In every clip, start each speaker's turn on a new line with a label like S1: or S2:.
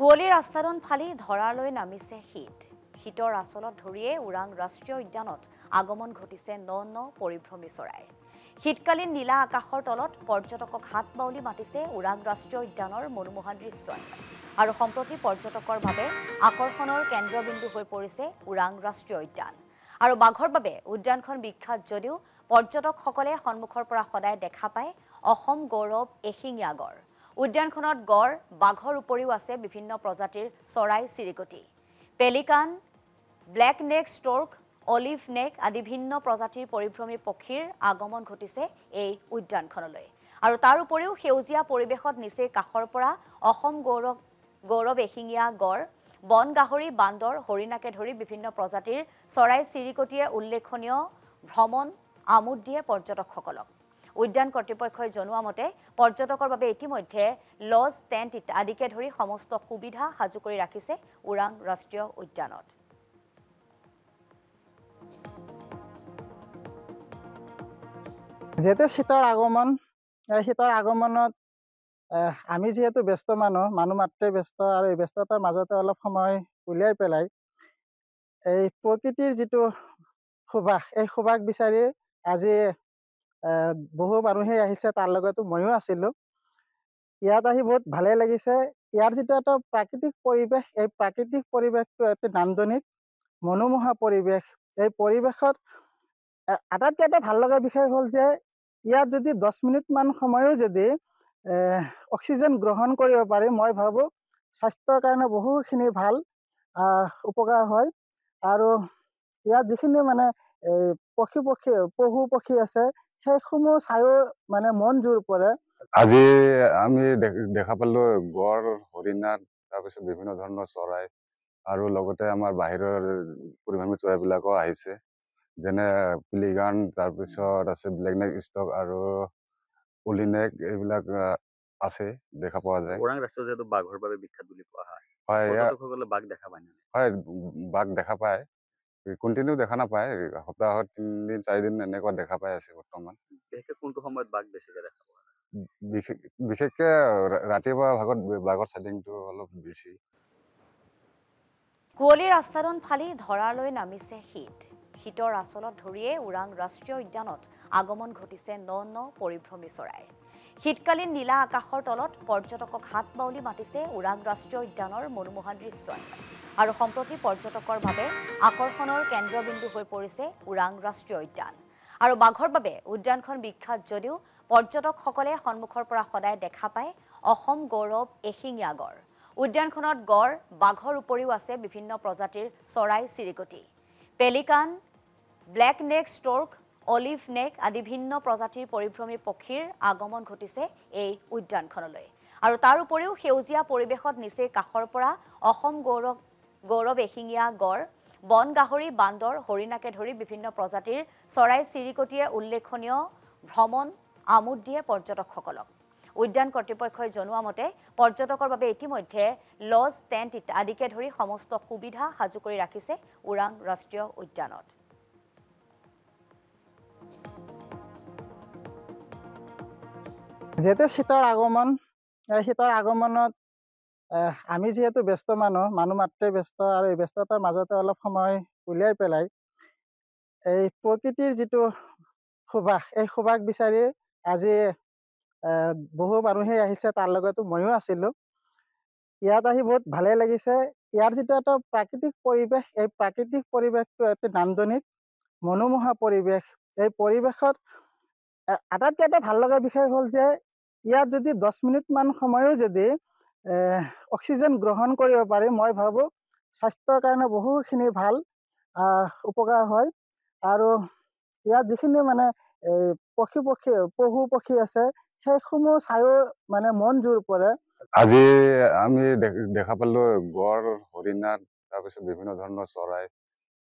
S1: কুঁৱলীৰ আচ্ছাদন ফালি ধৰালৈ নামিছে শীত। শীতৰ আচলত ধৰিয়ে ওৰাং ৰাষ্ট্ৰীয় উদ্যানত আগমন ঘটিছে ন ন পৰিভ্ৰমী চৰাই। শীতকালীন নীলা আকাশৰ তলত পৰ্যটকক হাত বাউলি মাতিছে ওৰাং ৰাষ্ট্ৰীয় উদ্যানৰ মনোমোহা দৃশ্যই। আৰু সম্প্ৰতি পৰ্যটকৰ বাবে আকৰ্ষণৰ কেন্দ্ৰবিন্দু হৈ পৰিছে ওৰাং ৰাষ্ট্ৰীয় উদ্যান। আৰু বাঘৰ বাবে উদ্যানখন বিখ্যাত যদিও পৰ্যটকসকলে সন্মুখৰ পৰা সদায় দেখা পায় অসম গৌৰৱ এশিঙীয়া গড়। উদ্যানখনত গড়, বাঘৰ উপৰিও আছে বিভিন্ন প্ৰজাতিৰ চৰাই চিৰিকটি। পেলিকান, ব্লেক নেক ষ্টৰ্ক, অলিভ নেক আদি ভিন্ন প্ৰজাতিৰ পৰিভ্ৰমী পক্ষীৰ আগমন ঘটিছে এই উদ্যানখনলৈ। আৰু তাৰ উপৰিও সেউজীয়া পৰিৱেশত নিচেই কাষৰ পৰা অসম গৌৰৱ এশিঙীয়া গড়, বন গাহৰি, বান্দৰ, হৰিণাকে ধৰি বিভিন্ন প্ৰজাতিৰ চৰাই চিৰিকটিয়ে উল্লেখনীয় ভ্ৰমণ আমোদ দিয়ে পৰ্যটকসকলক। উদ্যান কৰ্তৃপক্ষই জনোৱা মতে পৰ্যটকৰ বাবে ইতিমধ্যে লজ, টেণ্ট আদিকে ধৰি সমস্ত সুবিধা সাজু কৰি ৰাখিছে ওৰাং ৰাষ্ট্ৰীয় উদ্যানত।
S2: যেহেতু শীতৰ আগমনত আমি যেহেতু ব্যস্ত মানুহ মাত্ৰেই ব্যস্ত, আৰু এই ব্যস্ততাৰ মাজতে অলপ সময় উলিয়াই পেলাই এই প্ৰকৃতিৰ যিটো সুবাস, এই সুবাস বিচাৰি আজি বহু মানুহেই আহিছে, তাৰ লগতো ময়ো আছিলোঁ। ইয়াত আহি বহুত ভালেই লাগিছে। ইয়াৰ যিটো এটা প্ৰাকৃতিক পৰিৱেশ, এই প্ৰাকৃতিক পৰিৱেশটো অতি নান্দনিক, মনোমোহা পৰিৱেশ। এই পৰিৱেশত আটাইতকৈ এটা ভাল লগা বিষয় হ'ল যে ইয়াত যদি 10 মিনিটমান সময়ো যদি অক্সিজেন গ্ৰহণ কৰিব পাৰি, মই ভাবোঁ স্বাস্থ্যৰ কাৰণে বহুখিনি ভাল উপকাৰ হয়। আৰু ইয়াত যিখিনি মানে পশু পক্ষী আছে, সেইসমূহ চায়ো মানে মন জোৰ পৰে।
S3: আজি আমি দেখা পালো গড়, হৰিণা, তাৰপিছত বিভিন্ন ধৰণৰ চৰাই, আৰু লগতে আমাৰ বাহিৰৰ পৰিভ্ৰমী চৰাইবিলাকো আহিছে, যেনে পিলিগান, তাৰপিছত আছে ব্লেক নেক ষ্টক আৰু অলিনেক, এইবিলাক আছে, দেখা পোৱা যায়।
S4: ওৰাং ৰাষ্ট্ৰীয় যিহেতু বাঘৰ বাবে বিখ্যাত বুলি কোৱা হয়,
S3: হয়,
S4: পৰ্যটকসকলে বাঘ দেখা পায় নে?
S3: হয়, বাঘ দেখা পায়, কণ্টিনিউ দেখা নাপায়, সপ্তাহত 3-4 দিন এনেকুৱা দেখা পাই আছে বৰ্তমান।
S4: বিশেষকৈ কোনটো সময়ত বাঘ বেছিকৈ দেখা পোৱা যায়?
S3: বিশেষকৈ ৰাতিপুৱা ভাগত বাঘৰ চাইডিংটো অলপ বেছি।
S1: কুঁৱলীৰ আচ্ছাদন ফালি ধৰালৈ নামিছে শীত। শীতৰ আচলত ধৰিয়ে ওৰাং ৰাষ্ট্ৰীয় উদ্যানত আগমন ঘটিছে ন ন পৰিভ্ৰমী চৰাই। শীতকালীন নীলা আকাশৰ তলত পৰ্যটকক হাত বাউলি মাতিছে ওৰাং ৰাষ্ট্ৰীয় উদ্যানৰ মনোমোহা দৃশ্যই। আৰু সম্প্ৰতি পৰ্যটকৰ বাবে আকৰ্ষণৰ কেন্দ্ৰবিন্দু হৈ পৰিছে ওৰাং ৰাষ্ট্ৰীয় উদ্যান। আৰু বাঘৰ বাবে উদ্যানখন বিখ্যাত যদিও পৰ্যটকসকলে সন্মুখৰ পৰা সদায় দেখা পায় অসম গৌৰৱ এশিঙীয়া গড়। উদ্যানখনত গড়, বাঘৰ উপৰিও আছে বিভিন্ন প্ৰজাতিৰ চৰাই চিৰিকটি। পেলিকান, ব্লেক নেক ষ্টৰ্ক, অলিভ নেক আদি ভিন্ন প্ৰজাতিৰ পৰিভ্ৰমী পক্ষীৰ আগমন ঘটিছে এই উদ্যানখনলৈ। আৰু তাৰ উপৰিও সেউজীয়া পৰিৱেশত নিচেই কাষৰ পৰা অসম গৌৰৱ এশিঙীয়া গড়, বন গাহৰি, বান্দৰ, হৰিণাকে ধৰি বিভিন্ন প্ৰজাতিৰ চৰাই চিৰিকটিয়ে উল্লেখনীয় ভ্ৰমণ আমোদ দিয়ে পৰ্যটকসকলক। উদ্যান কৰ্তৃপক্ষই জনোৱা মতে পৰ্যটকৰ বাবে ইতিমধ্যে লজ, টেণ্ট আদিকে ধৰি সমস্ত সুবিধা সাজু কৰি ৰাখিছে ওৰাং ৰাষ্ট্ৰীয় উদ্যানত।
S2: যেহেতু শীতৰ আগমনত আমি যেহেতু ব্যস্ত মানুহ মাত্ৰেই ব্যস্ত, আৰু এই ব্যস্ততাৰ মাজতে অলপ সময় উলিয়াই পেলাই এই প্ৰকৃতিৰ যিটো সুবাস, এই সুবাস বিচাৰি আজি বহু মানুহেই আহিছে, তাৰ লগতো ময়ো আছিলোঁ। ইয়াত আহি বহুত ভালেই লাগিছে। ইয়াৰ যিটো এটা প্ৰাকৃতিক পৰিৱেশ, এই প্ৰাকৃতিক পৰিৱেশটো অতি নান্দনিক, মনোমোহা পৰিৱেশ। এই পৰিৱেশত আটাইতকৈ এটা ভাল লগা বিষয় হ'ল যে ইয়াত যদি 10 মিনিটমান সময়ো যদি অক্সিজেন গ্ৰহণ কৰিব পাৰি, মই ভাবোঁ স্বাস্থ্যৰ কাৰণে বহুখিনি ভাল উপকাৰ হয়। আৰু ইয়াত যিখিনি মানে পশু পক্ষী আছে, সেইসমূহ চায়ো মানে মন জোৰ পৰে।
S3: আজি আমি দেখা পালো গড়, হৰিণা, তাৰপিছত বিভিন্ন ধৰণৰ চৰাই,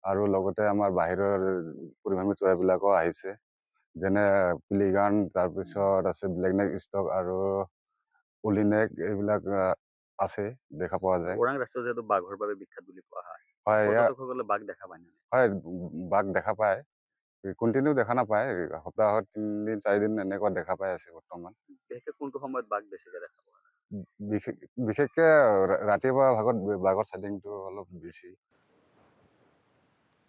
S3: আৰু লগতে আমাৰ বাহিৰৰ পৰিভ্ৰমী চৰাইবিলাকো আহিছে, যেনে পিলিগান, তাৰপিছত আছে ব্লেক নেক ষ্টক আৰু অলিনেক, এইবিলাক আছে, দেখা পোৱা যায়।
S4: ওৰাং ৰাষ্ট্ৰীয় যিহেতু বাঘৰ বাবে বিখ্যাত বুলি কোৱা হয়,
S3: হয়,
S4: পৰ্যটকসকলে বাঘ দেখা পায় নে?
S3: হয়, বাঘ দেখা পায়, কণ্টিনিউ দেখা নাপায়, সপ্তাহত 3-4 দিন এনেকুৱা দেখা পাই আছে বৰ্তমান।
S4: বিশেষকৈ কোনটো সময়ত বাঘ বেছিকৈ দেখা পোৱা যায়?
S3: বিশেষকে ৰাতিপুৱা ভাগত বাঘৰ চাইডিংটো অলপ বেছি।